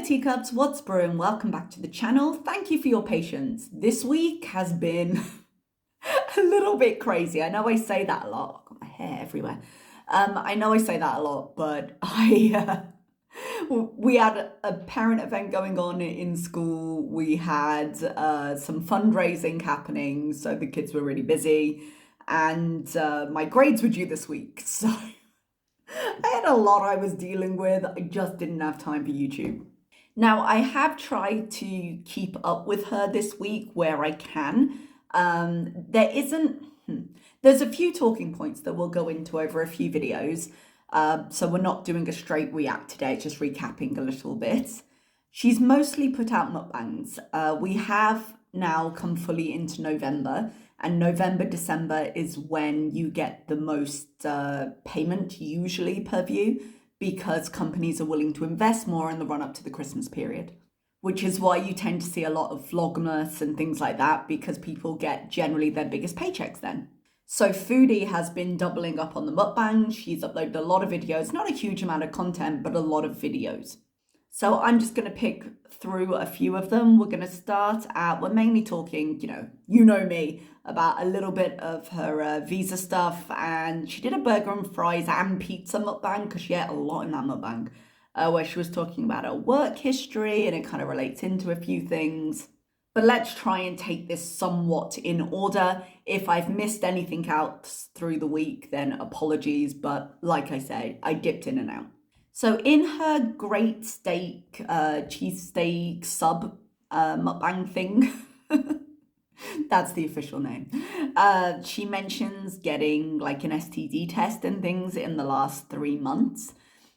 teacups, what's brewing? Welcome back to the channel. Thank you for your patience. This week has been a little bit crazy. I know I say that a lot. I've got my hair everywhere. I know I say that a lot, but we had a parent event going on in school. We had some fundraising happening, so the kids were really busy, and my grades were due this week, so I had a lot I was dealing with. I just didn't have time for YouTube. Now, I have tried to keep up with her this week where I can. There's a few talking points that we'll go into over a few videos. So we're not doing a straight react today, just recapping a little bit. She's mostly put out mukbangs. We have now come fully into November, and November, December is when you get the most payment usually per view, because companies are willing to invest more in the run up to the Christmas period, which is why you tend to see a lot of Vlogmas and things like that, because people get generally their biggest paychecks then. So Foodie has been doubling up on the mukbang. She's uploaded a lot of videos, not a huge amount of content, but a lot of videos. So I'm just going to pick through a few of them. We're going to start at, we're mainly talking, you know me, about a little bit of her visa stuff. And she did a burger and fries and pizza mukbang, because she ate a lot in that mukbang, where she was talking about her work history, and it kind of relates into a few things. But let's try and take this somewhat in order. If I've missed anything out through the week, then apologies. But like I said, I dipped in and out. So in her great steak, cheesesteak sub mukbang thing, that's the official name, she mentions getting like an STD test and things in the last 3 months.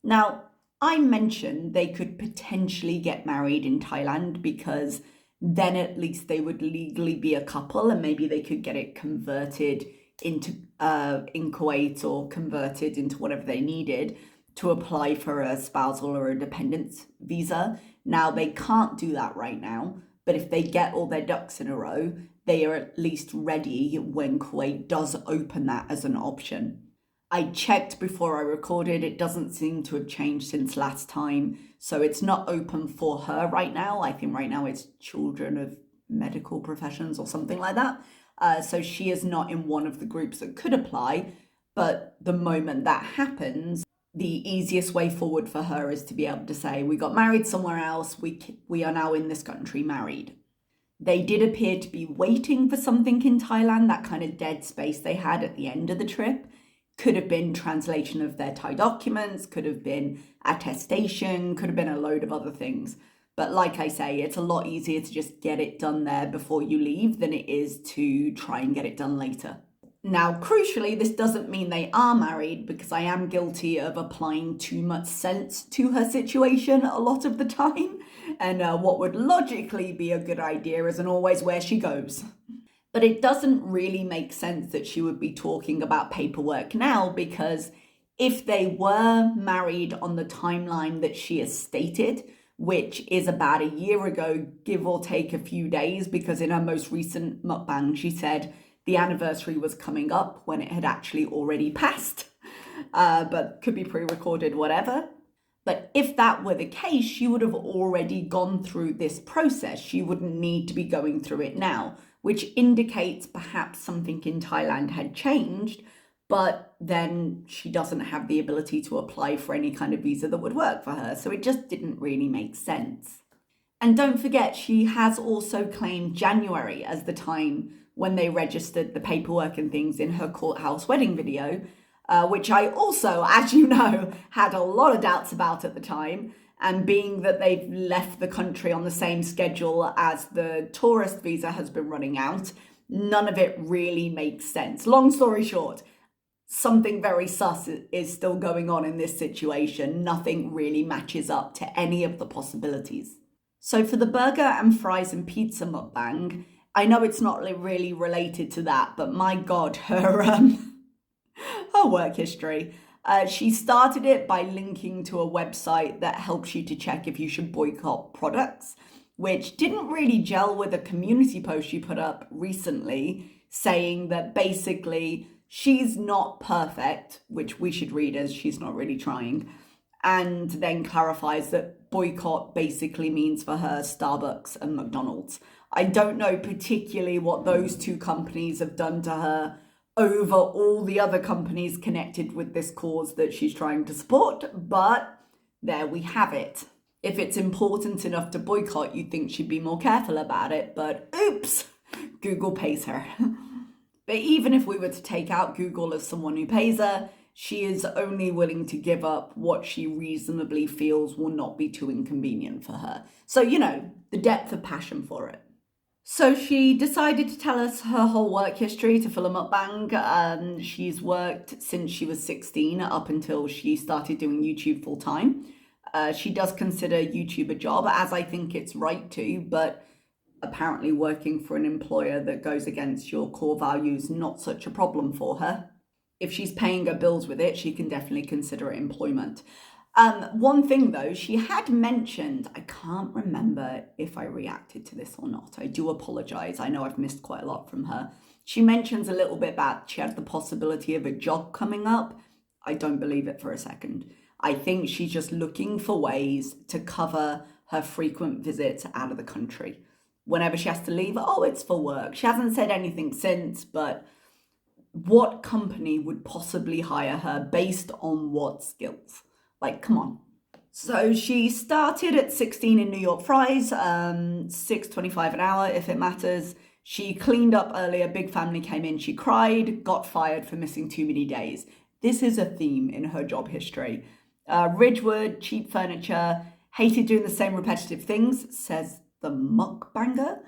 Now, I mentioned they could potentially get married in Thailand, because then at least they would legally be a couple, and maybe they could get it converted into in Kuwait, or converted into whatever they needed to apply for a spousal or a dependent visa. Now, they can't do that right now, but if they get all their ducks in a row, they are at least ready when Kuwait does open that as an option. I checked before I recorded, it doesn't seem to have changed since last time, so it's not open for her right now. I think right now it's children of medical professions or something like that. So she is not in one of the groups that could apply, but the moment that happens, the easiest way forward for her is to be able to say, we got married somewhere else, we are now in this country married. They did appear to be waiting for something in Thailand, that kind of dead space they had at the end of the trip. Could have been translation of their Thai documents, could have been attestation, could have been a load of other things. But like I say, it's a lot easier to just get it done there before you leave than it is to try and get it done later. Now, crucially, this doesn't mean they are married, because I am guilty of applying too much sense to her situation a lot of the time. And what would logically be a good idea isn't always where she goes. But it doesn't really make sense that she would be talking about paperwork now, because if they were married on the timeline that she has stated, which is about a year ago, give or take a few days, because in her most recent mukbang, she said the anniversary was coming up when it had actually already passed, but could be pre-recorded, whatever. But if that were the case, she would have already gone through this process. She wouldn't need to be going through it now, which indicates perhaps something in Thailand had changed, but then she doesn't have the ability to apply for any kind of visa that would work for her. So it just didn't really make sense. And don't forget, she has also claimed January as the time when they registered the paperwork and things in her courthouse wedding video, which I also, as you know, had a lot of doubts about at the time. And being that they've left the country on the same schedule as the tourist visa has been running out, none of it really makes sense. Long story short, something very sus is still going on in this situation. Nothing really matches up to any of the possibilities. So for the burger and fries and pizza mukbang, I know it's not really related to that, but my God, her work history. She started it by linking to a website that helps you to check if you should boycott products, which didn't really gel with a community post she put up recently, saying that basically she's not perfect, which we should read as she's not really trying, and then clarifies that boycott basically means for her Starbucks and McDonald's. I don't know particularly what those two companies have done to her over all the other companies connected with this cause that she's trying to support, but there we have it. If it's important enough to boycott, you'd think she'd be more careful about it, but oops, Google pays her. But even if we were to take out Google as someone who pays her, she is only willing to give up what she reasonably feels will not be too inconvenient for her. So, the depth of passion for it. So she decided to tell us her whole work history to fill a mukbang. She's worked since she was 16 up until she started doing YouTube full time. She does consider YouTube a job, as I think it's right to, but apparently working for an employer that goes against your core values, not such a problem for her. If she's paying her bills with it, she can definitely consider it employment. One thing though, she had mentioned, I can't remember if I reacted to this or not. I do apologize. I know I've missed quite a lot from her. She mentions a little bit about she had the possibility of a job coming up. I don't believe it for a second. I think she's just looking for ways to cover her frequent visits out of the country. Whenever she has to leave, it's for work. She hasn't said anything since, but what company would possibly hire her based on what skills? Like, come on. So she started at 16 in New York fries, $6.25 an hour if it matters. She cleaned up earlier, big family came in, she cried, got fired for missing too many days. This is a theme in her job history. Ridgewood, cheap furniture, hated doing the same repetitive things, says the mukbanger.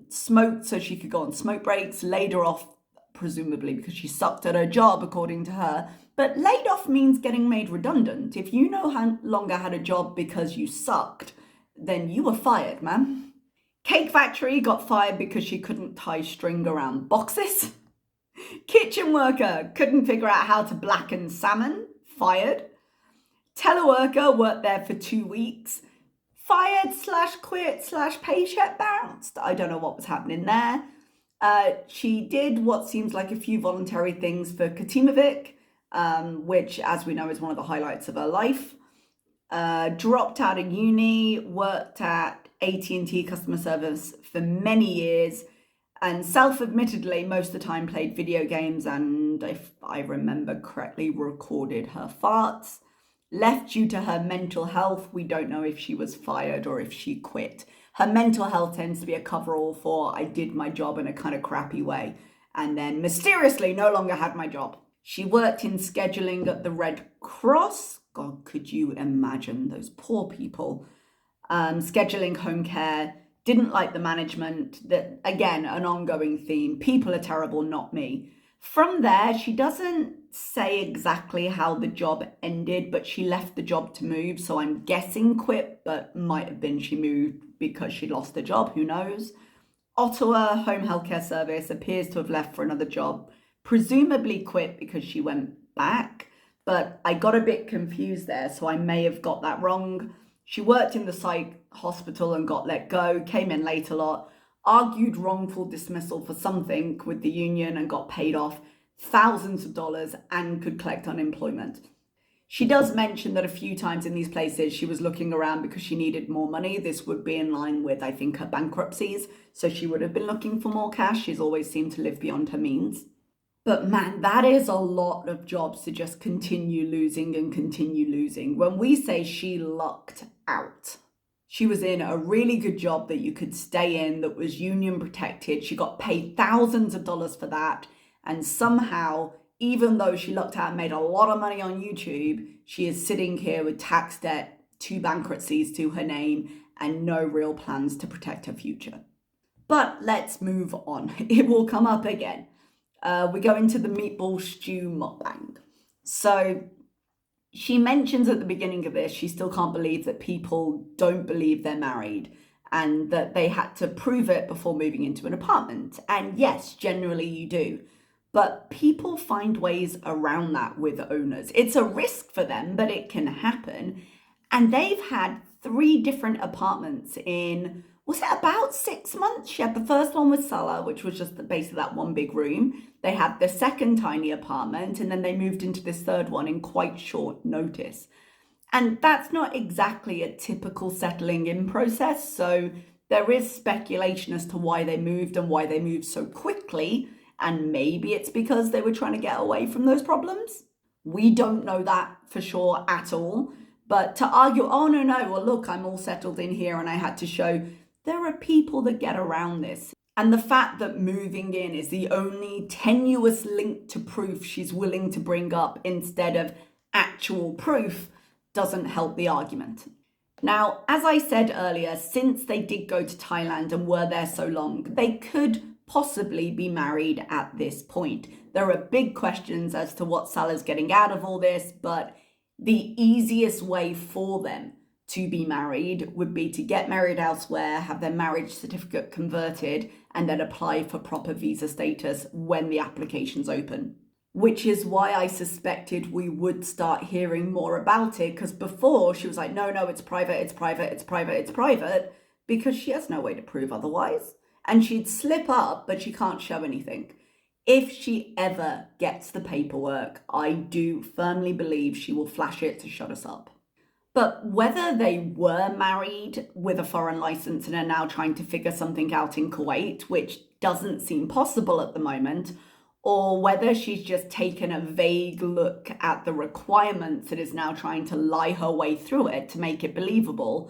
Smoked so she could go on smoke breaks, laid her off presumably because she sucked at her job, according to her. But laid off means getting made redundant. If you no longer had a job because you sucked, then you were fired, man. Cake Factory got fired because she couldn't tie string around boxes. Kitchen worker couldn't figure out how to blacken salmon, fired. Teleworker worked there for 2 weeks, fired / quit / paycheck bounced. I don't know what was happening there. She did what seems like a few voluntary things for Katimovic, which, as we know, is one of the highlights of her life. Dropped out of uni, worked at AT&T customer service for many years, and self-admittedly, most of the time played video games and, if I remember correctly, recorded her farts. Left due to her mental health. We don't know if she was fired or if she quit. Her mental health tends to be a coverall for I did my job in a kind of crappy way and then mysteriously no longer had my job. She worked in scheduling at the Red Cross. God, could you imagine those poor people? Scheduling home care. Didn't like the management. That, again, an ongoing theme. People are terrible, not me. From there, she doesn't say exactly how the job ended, but she left the job to move. So I'm guessing quit, but might have been she moved because she lost the job. Who knows? Ottawa Home Healthcare Service appears to have left for another job, presumably quit because she went back. But I got a bit confused there, so I may have got that wrong. She worked in the psych hospital and got let go, came in late a lot, argued wrongful dismissal for something with the union and got paid off thousands of dollars and could collect unemployment. She does mention that a few times in these places she was looking around because she needed more money. This would be in line with, I think, her bankruptcies. So she would have been looking for more cash. She's always seemed to live beyond her means. But man, that is a lot of jobs to just continue losing and continue losing. When we say she lucked out, she was in a really good job that you could stay in, that was union protected. She got paid thousands of dollars for that. And somehow, even though she lucked out and made a lot of money on YouTube, she is sitting here with tax debt, 2 bankruptcies to her name, and no real plans to protect her future. But let's move on. It will come up again. We go into the meatball stew mukbang. So she mentions at the beginning of this, she still can't believe that people don't believe they're married and that they had to prove it before moving into an apartment. And yes, generally you do. But people find ways around that with owners. It's a risk for them, but it can happen. And they've had 3 different apartments in, was it about 6 months? She had the first one with Salah, which was just basically that one big room. They had the second tiny apartment, and then they moved into this third one in quite short notice. And that's not exactly a typical settling in process. So there is speculation as to why they moved and why they moved so quickly. And maybe it's because they were trying to get away from those problems. We don't know that for sure at all. But to argue, oh, no, well, look, I'm all settled in here and I had to show, there are people that get around this. And the fact that moving in is the only tenuous link to proof she's willing to bring up instead of actual proof doesn't help the argument. Now, as I said earlier, since they did go to Thailand and were there so long, they could possibly be married at this point. There are big questions as to what Salah's getting out of all this, but the easiest way for them to be married would be to get married elsewhere, have their marriage certificate converted, and then apply for proper visa status when the application's open. Which is why I suspected we would start hearing more about it, because before she was like, no, it's private, because she has no way to prove otherwise. And she'd slip up, but she can't show anything. If she ever gets the paperwork, I do firmly believe she will flash it to shut us up. But whether they were married with a foreign license and are now trying to figure something out in Kuwait, which doesn't seem possible at the moment, or whether she's just taken a vague look at the requirements and is now trying to lie her way through it to make it believable,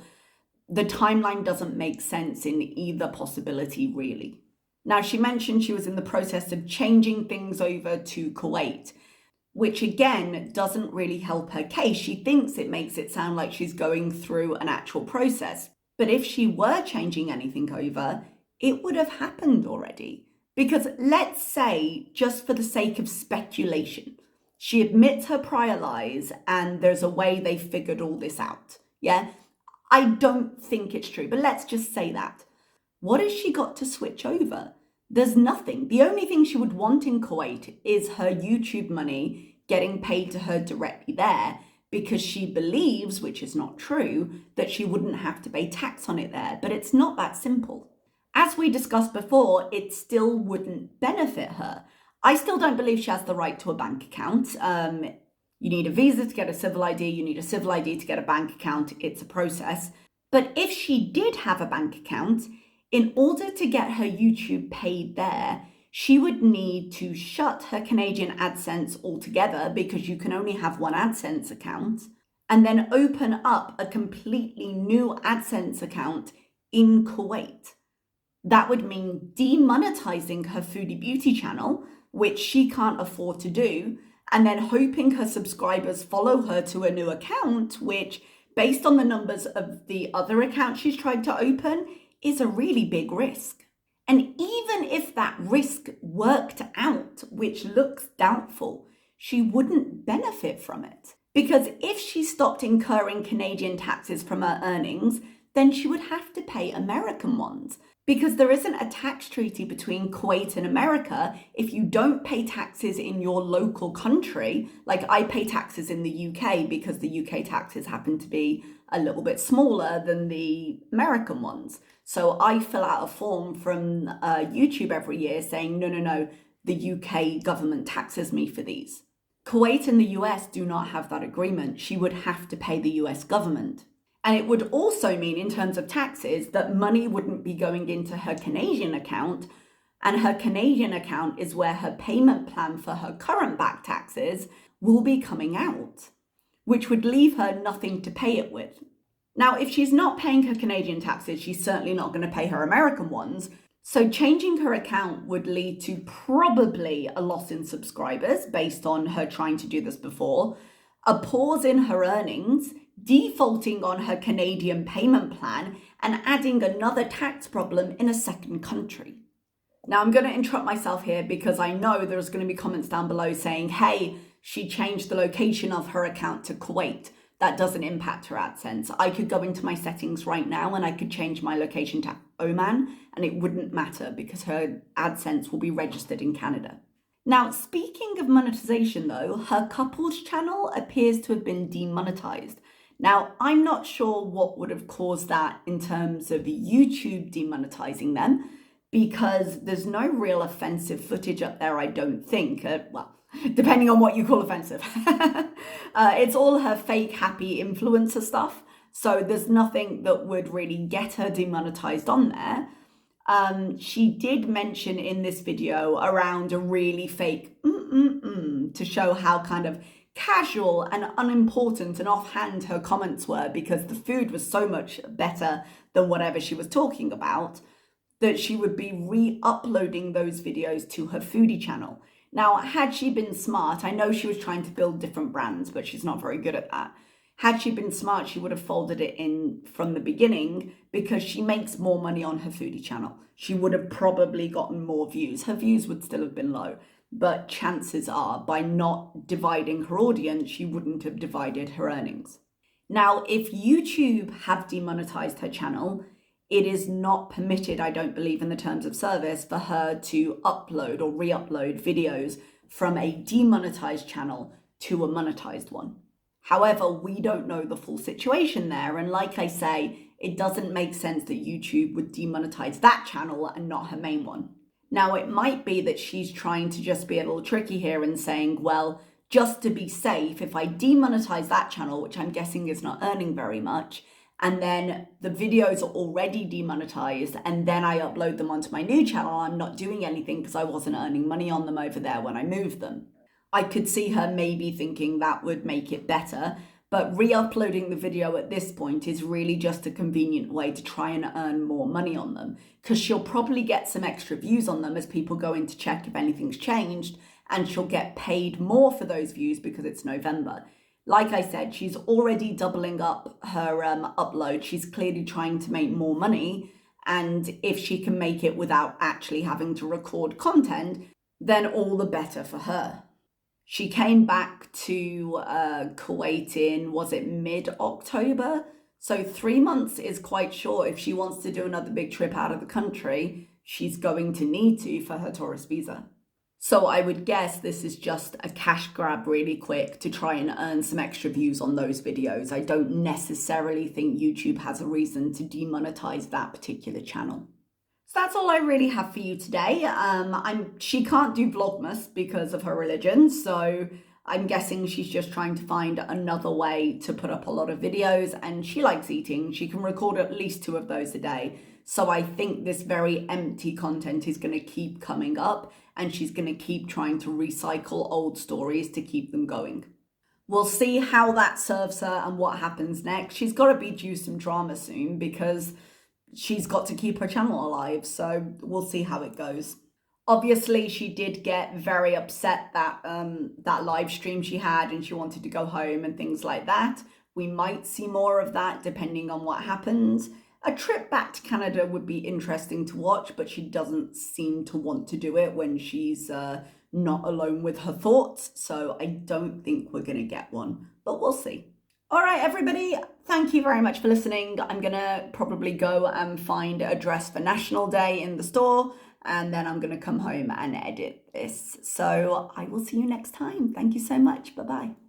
the timeline doesn't make sense in either possibility, really. Now, she mentioned she was in the process of changing things over to Kuwait, which again doesn't really help her case. She thinks it makes it sound like she's going through an actual process. But if she were changing anything over, it would have happened already. Because let's say, just for the sake of speculation, she admits her prior lies and there's a way they figured all this out. Yeah? I don't think it's true, but let's just say that. What has she got to switch over? There's nothing. The only thing she would want in Kuwait is her YouTube money getting paid to her directly there, because she believes, which is not true, that she wouldn't have to pay tax on it there. But it's not that simple. As we discussed before, it still wouldn't benefit her. I still don't believe she has the right to a bank account. You need a visa to get a civil ID. You need a civil ID to get a bank account. It's a process. But if she did have a bank account, in order to get her YouTube paid there, she would need to shut her Canadian AdSense altogether, because you can only have one AdSense account, and then open up a completely new AdSense account in Kuwait. That would mean demonetizing her Foodie Beauty channel, which she can't afford to do, and then hoping her subscribers follow her to a new account, which, based on the numbers of the other accounts she's tried to open, is a really big risk. And even if that risk worked out, which looks doubtful, she wouldn't benefit from it. Because if she stopped incurring Canadian taxes from her earnings, then she would have to pay American ones. Because there isn't a tax treaty between Kuwait and America. If you don't pay taxes in your local country, like I pay taxes in the UK because the UK taxes happen to be a little bit smaller than the American ones. So I fill out a form from YouTube every year saying, no, the UK government taxes me for these. Kuwait and the US do not have that agreement. She would have to pay the US government. And it would also mean, in terms of taxes, that money wouldn't be going into her Canadian account, and her Canadian account is where her payment plan for her current back taxes will be coming out, which would leave her nothing to pay it with. Now, if she's not paying her Canadian taxes, she's certainly not going to pay her American ones. So changing her account would lead to probably a loss in subscribers based on her trying to do this before, a pause in her earnings, defaulting on her Canadian payment plan, and adding another tax problem in a second country. Now, I'm going to interrupt myself here because I know there's going to be comments down below saying, hey, she changed the location of her account to Kuwait. That doesn't impact her AdSense. I could go into my settings right now and I could change my location to Oman and it wouldn't matter because her AdSense will be registered in Canada. Now, speaking of monetization though, her couples channel appears to have been demonetized. Now, I'm not sure what would have caused that in terms of YouTube demonetizing them, because there's no real offensive footage up there, I don't think. Well, depending on what you call offensive. It's all her fake happy influencer stuff. So there's nothing that would really get her demonetized on there. She did mention in this video around a really fake to show how kind of casual and unimportant and offhand her comments were, because the food was so much better than whatever she was talking about, that she would be re-uploading those videos to her foodie channel. Now, had she been smart, I know she was trying to build different brands, but she's not very good at that. Had she been smart, she would have folded it in from the beginning, because she makes more money on her foodie channel. She would have probably gotten more views. Her views would still have been low, but chances are by not dividing her audience, she wouldn't have divided her earnings. Now, if YouTube have demonetized her channel, it is not permitted, I don't believe, in the terms of service for her to upload or re-upload videos from a demonetized channel to a monetized one. However, we don't know the full situation there. And like I say, it doesn't make sense that YouTube would demonetize that channel and not her main one. Now, it might be that she's trying to just be a little tricky here and saying, well, just to be safe, if I demonetize that channel, which I'm guessing is not earning very much, and then the videos are already demonetized, and then I upload them onto my new channel, I'm not doing anything because I wasn't earning money on them over there when I moved them. I could see her maybe thinking that would make it better, but re-uploading the video at this point is really just a convenient way to try and earn more money on them, because she'll probably get some extra views on them as people go in to check if anything's changed, and she'll get paid more for those views because it's November. Like I said, she's already doubling up her upload. She's clearly trying to make more money. And if she can make it without actually having to record content, then all the better for her. She came back to Kuwait in, was it mid-October? So 3 months is quite short. If she wants to do another big trip out of the country, she's going to need to for her tourist visa. So I would guess this is just a cash grab really quick to try and earn some extra views on those videos. I don't necessarily think YouTube has a reason to demonetize that particular channel. So that's all I really have for you today. She can't do Vlogmas because of her religion, so I'm guessing she's just trying to find another way to put up a lot of videos, and she likes eating. She can record at least 2 of those a day. So I think this very empty content is going to keep coming up, and she's going to keep trying to recycle old stories to keep them going. We'll see how that serves her and what happens next. She's got to be due some drama soon because she's got to keep her channel alive. So we'll see how it goes. Obviously, she did get very upset that that live stream she had, and she wanted to go home and things like that. We might see more of that depending on what happens. A trip back to Canada would be interesting to watch, but she doesn't seem to want to do it when she's not alone with her thoughts. So I don't think we're going to get one, but we'll see. All right, everybody, thank you very much for listening. I'm going to probably go and find a dress for National Day in the store, and then I'm going to come home and edit this. So I will see you next time. Thank you so much. Bye-bye.